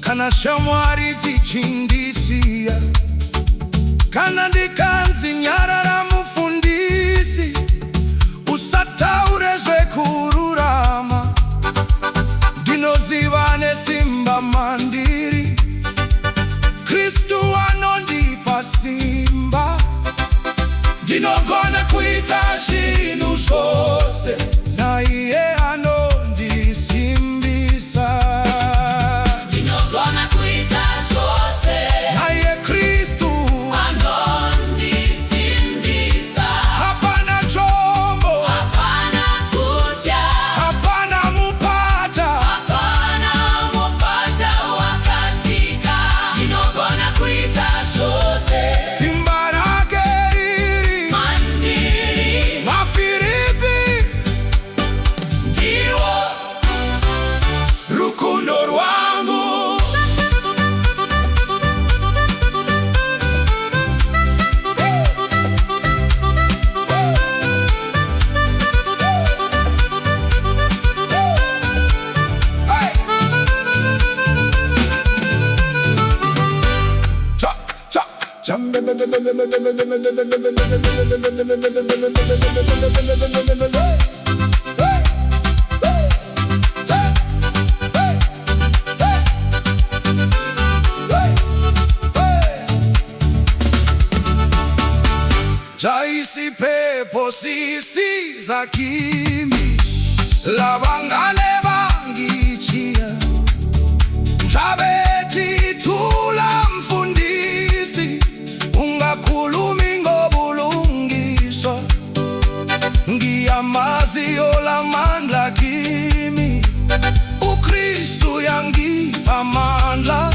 kana shamwari dzichindisiya, kana ndikanzi nyarara mufundisi, usataure zvekururama, ndinoziva nesimba mandiri, Kristu anondipa simba, ndinogona kuita zvinhu zvose naiye anondisimbisa. Ndinogona kuita zvose naiye Kristu anondisimbisa. Hapana chombo, hapana kutya, hapana mupata, hapana mupata wakatika. Ndinogona kuita zvose, simba rake riri mandiri, mafiripi, ndiwo rukundo rwangu. Jaisi pepo sisi za kimi lavangane vangichia, njabeti tula mfundisi, ungakhulumi ngobulungiswa, ngiyamaziyo lamandla kimi, uKristu yangipa mandla,